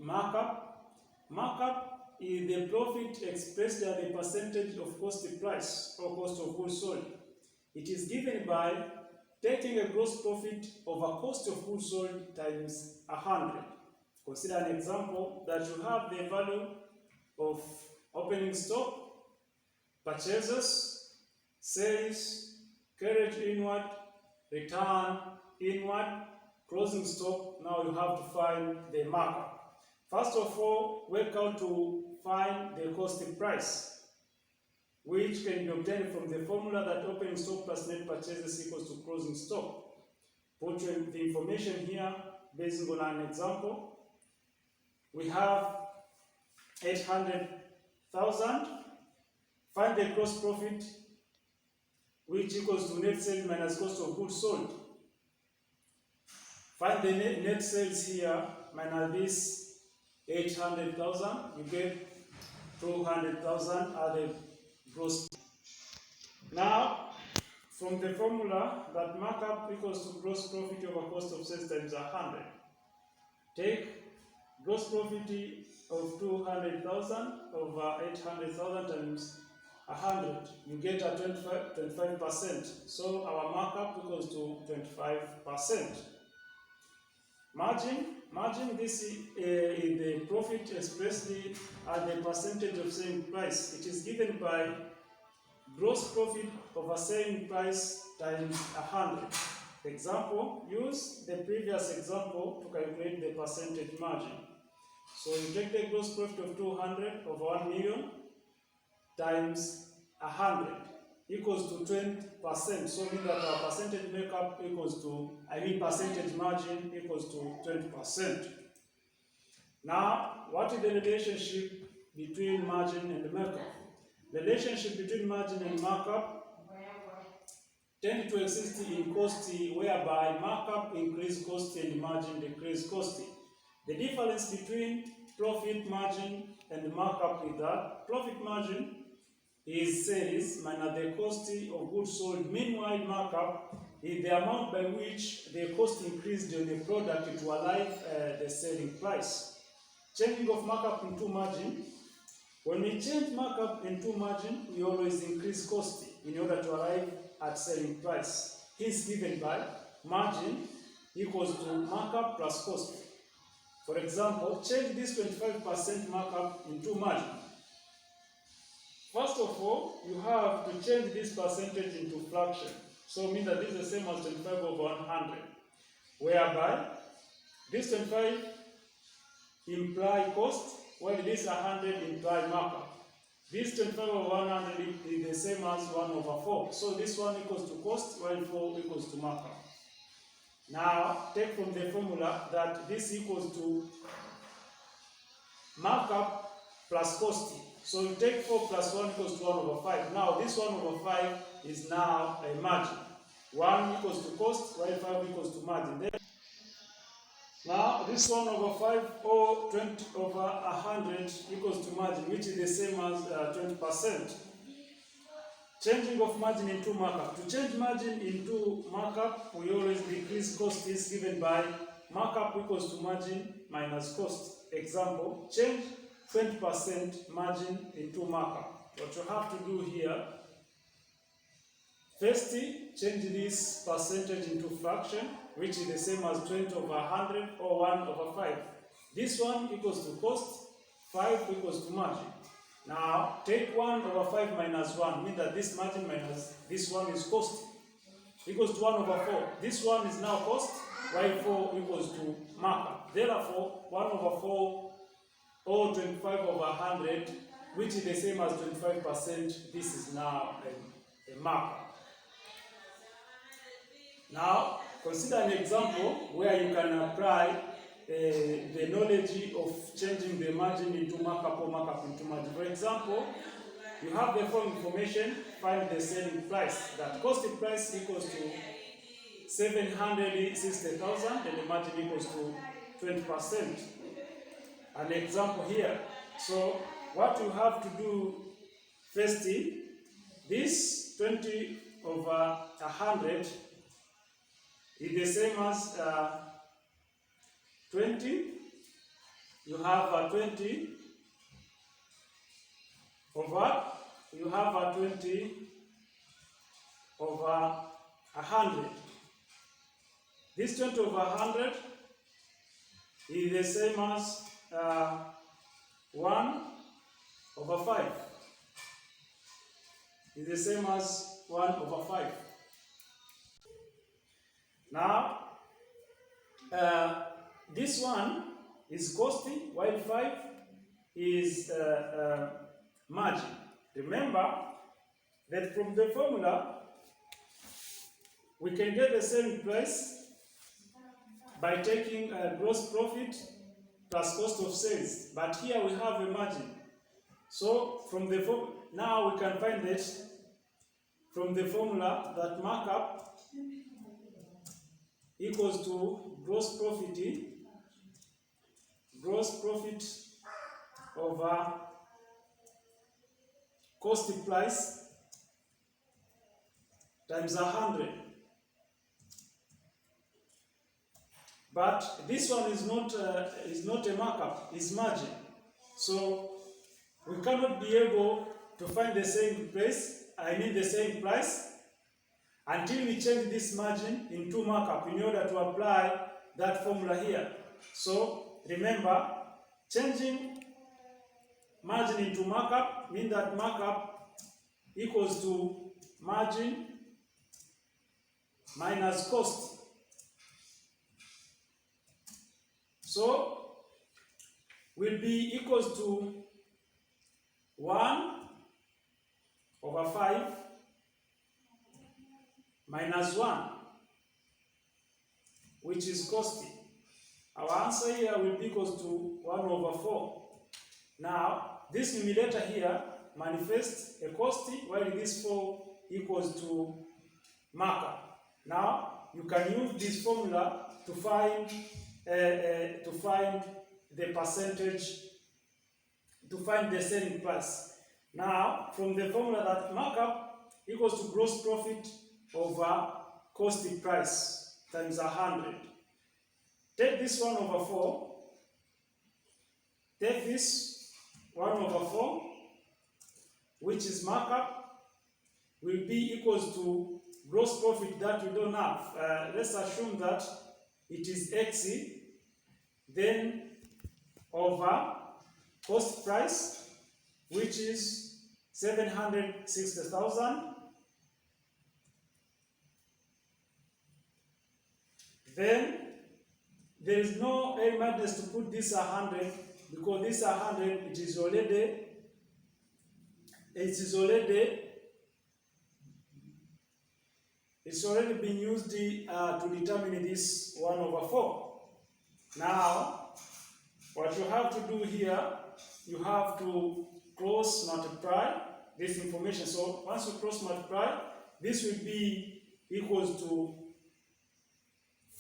markup. Markup is the profit expressed as the percentage of cost price or cost of goods sold. It is given by taking a gross profit over cost of goods sold times 100. Consider an example that you have the value of opening stock, purchases, sales, carriage inward, return inward, closing stock. Now you have to find the markup. First of all, work out to find the cost price, which can be obtained from the formula that opening stock plus net purchases equals to closing stock. Put the information here based on an example. We have 800,000. Find the gross profit, which equals to net sales minus cost of goods sold. Find the net sales here minus this 800,000. You get 200,000 are the gross. Now, from the formula that markup equals to gross profit over cost of sales times 100. Take gross profit of 200,000 over 800,000 times 100. You get a 25%. So our markup equals to 25%. Margin, this is the profit expressed at the percentage of selling price. It is given by gross profit over selling price times 100. Example, use the previous example to calculate the percentage margin. So you take the gross profit of 200 over 1 million times 100 equals to 20%. So mean that our percentage makeup equals to, percentage margin equals to 20%. Now, what is the relationship between margin and markup? The relationship between margin and markup tend to exist in cost, whereby markup increase cost and margin decrease cost. The difference between profit margin and markup is that profit margin is sales minus the cost of goods sold. Meanwhile, markup is the amount by which the cost increased on the product to arrive the selling price. Changing of markup into margin. When we change markup into margin, we always increase cost in order to arrive at selling price. Is given by margin equals to markup plus cost. For example, change this 25% markup into margin. First of all, you have to change this percentage into fraction. So mean that this is the same as 25 over 100, whereby this 25 imply cost, while this 100 imply markup. This 25 over 100 is the same as 1 over 4. So this one equals to cost, while 4 equals to markup. Now, take from the formula that this equals to markup plus cost. So you take 4 plus 1 equals to 1 over 5. Now, this 1 over 5 is now a margin. 1 equals to cost, while 5 equals to margin. Then, now, this 1 over 5 or 20 over 100 equals to margin, which is the same as 20%. Changing of margin into markup. To change margin into markup, we always decrease cost is given by markup equals to margin minus cost. Example, change 20% margin into markup. What you have to do here, first, change this percentage into fraction, which is the same as 20 over 100 or 1 over 5. This one equals to cost, 5 equals to margin. Now, take 1 over 5 minus 1, means that this margin minus this one is cost, equals to 1 over 4. This one is now cost, while 4 equals to markup. Therefore, 1 over 4 or 25 over 100, which is the same as 25%, this is now a markup. Now, consider an example where you can apply the knowledge of changing the margin into markup or markup into margin. For example, you have the following information, find the selling price. That cost price equals to 760,000 and the margin equals to 20%. An example here. So what you have to do first, this 20 over 100 is the same as 20. you have a 20 over 100. This 20 over 100 is the same as 1 over 5. Is the same as 1 over 5. Now, this one is costing, while 5 is margin. Remember that from the formula, we can get the selling price by taking gross profit plus cost of sales. But here we have a margin. So from the now we can find that from the formula that markup equals to gross profit over cost price times 100. But this one is not a markup, it's margin. So we cannot be able to find the same price, the same price, until we change this margin into markup in order to apply that formula here. So remember, changing margin into markup means that markup equals to margin minus cost. So will be equals to 1 over 5 minus 1, which is cost. Our answer here will be equals to 1 over 4. Now, this numerator here manifests a cost, while this 4 equals to markup. Now, you can use this formula to find the percentage, to find the selling price. Now, from the formula that markup equals to gross profit over cost price times 100. Take this 1 over 4. Take this 1 over 4, which is markup, will be equals to gross profit that we don't have. Let's assume that it is X, then over cost price, which is 760,000. Then there is no evidence to put this 100, because this 100 it is already been used to determine this 1 over 4. Now, what you have to do here, you have to cross multiply this information. So once you cross multiply, this will be equals to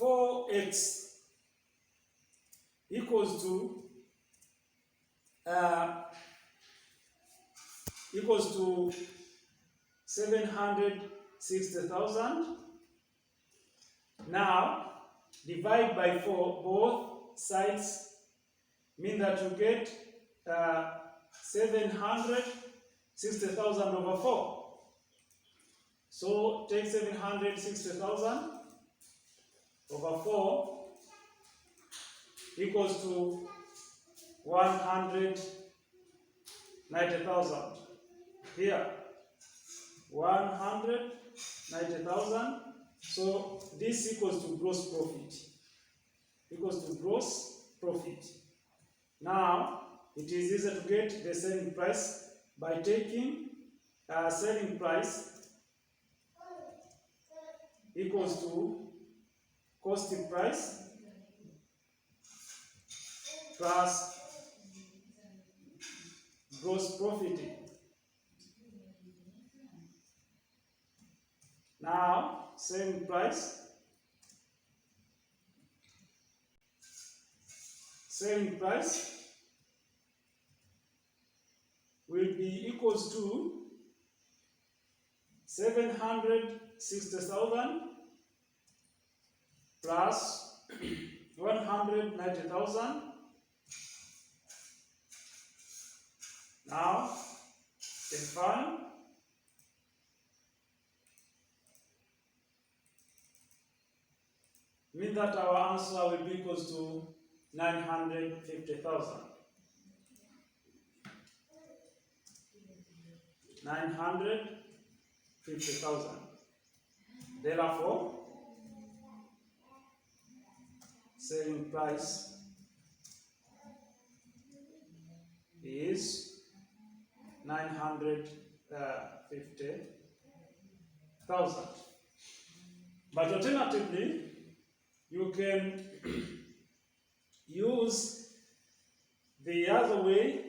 4x equals to 760,000. Now divide by 4 both sides, mean that you get 760,000 over 4. So take 760,000 over 4 equals to 190,000. Here, 190,000. So this equals to gross profit. Equals to gross profit. Now, it is easy to get the selling price by taking selling price equals to cost price plus gross profit. Now, selling price will be equals to 760,000 plus 190,000 Now, define means that our answer will be equals to 950,000. 950,000. Therefore, selling price is 950,000. But alternatively, you can use the other way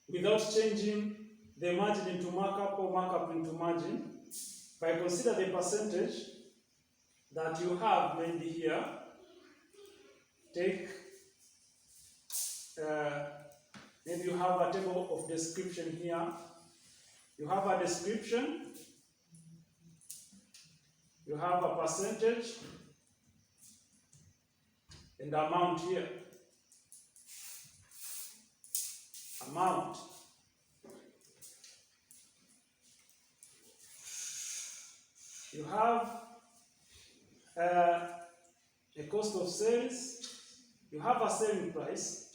without changing the margin into markup or markup into margin by consider the percentage that you have maybe here. Take maybe you have a table of description here. You have a description, you have a percentage and amount here. Amount. You have a cost of sales. You have a selling price.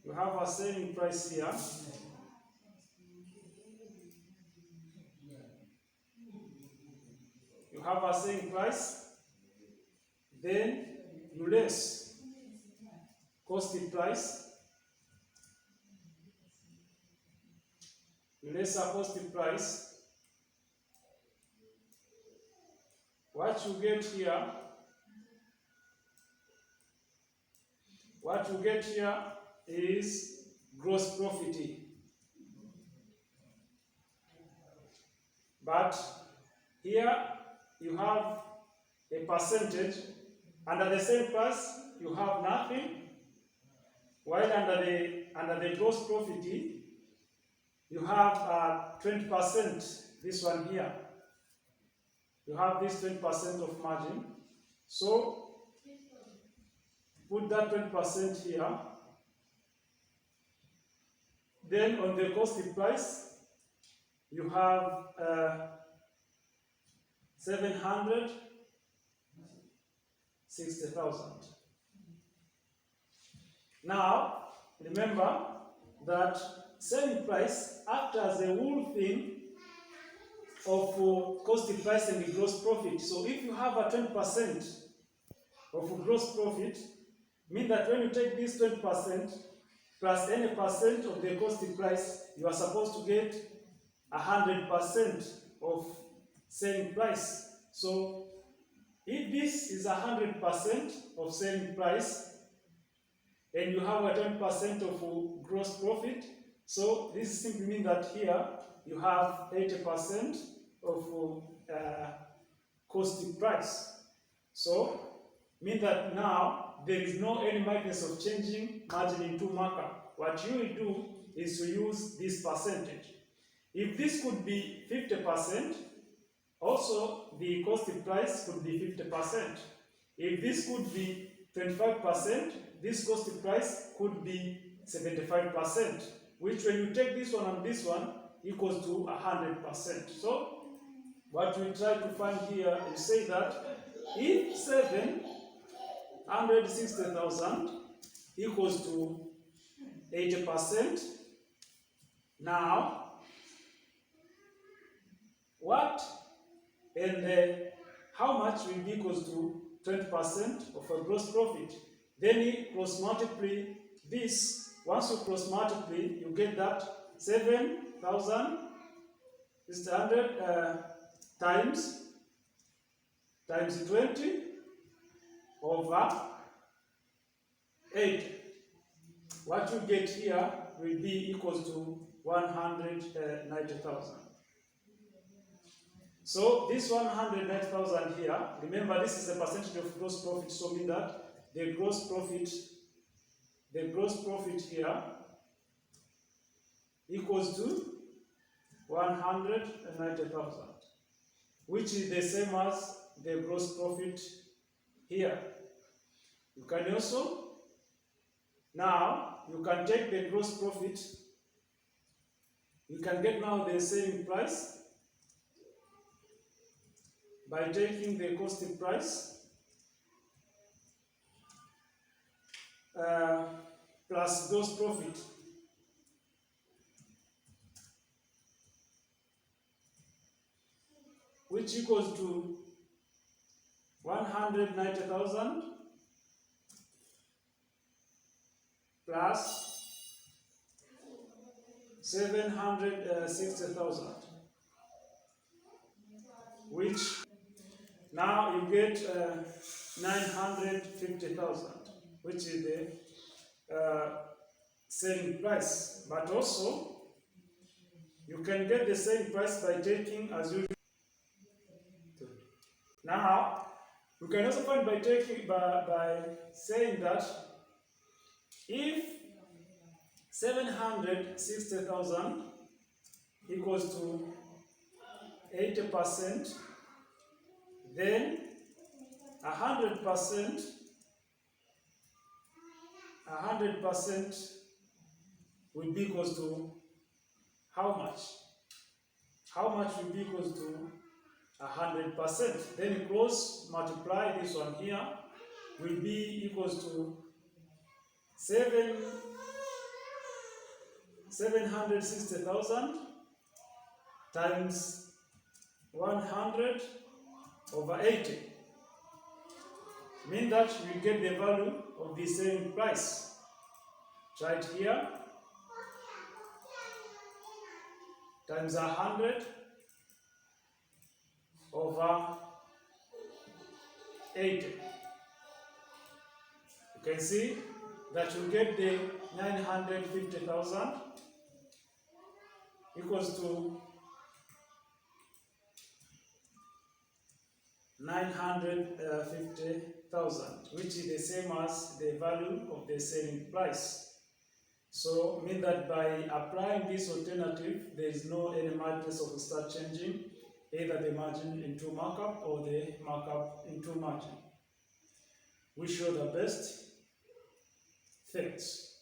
You have a selling price here. You have a selling price. Then you less costing price. You less a costing price. What you get here, is gross profit. But here you have a percentage. Under the same price you have nothing, while under the gross profit you have 20%. This one here, you have this 20% of margin. So put that 20% here. Then on the costing price, you have 760,000. Now, remember that selling price acts as a whole thing of costing price and the gross profit. So if you have a 20% of gross profit, means that when you take this 20% plus any percent of the costing price, you are supposed to get 100% of selling price. So if this is 100% of selling price and you have a 10% of gross profit, so this simply means that here you have 80% of costing price. So means that now there is no any method of changing margin into markup. What you will do is to use this percentage. If this could be 50%, also the costing price could be 50%. If this could be 25%, this costing price could be 75%, which when you take this one and this one equals to 100%. So what we try to find here is say that if 760,000 equals to 80%, now what and how much will be equals to 20% of a gross profit? Then you cross multiply this. Once you cross multiply, you get that 7,600 times 20 over 8. What you get here will be equals to 190,000. So this 190,000 here, remember this is a percentage of gross profit, so mean that the gross profit here equals to 190,000, which is the same as the gross profit here. You can also Now you can take the gross profit. You can get now the selling price by taking the costing price plus gross profit, which equals to 190,000 plus 760,000, which now you get 950,000, which is the selling price. But also, you can get the same price by taking as usual. Now, you can also find by taking by saying that if 760,000 equals to 80%, then 100% will be equals to how much? How much will be equals to 100%? Then cross multiply this one here will be equals to 760,000 times 100 over 80. Mean that we get the value of the selling price. Try it here. Times 100 over 80. You can see that you get the 950,000 equals to 950,000, which is the same as the value of the selling price. So, mean that by applying this alternative, there is no any margins of start changing, either the margin into markup or the markup into margin. Wish you the best. Thanks.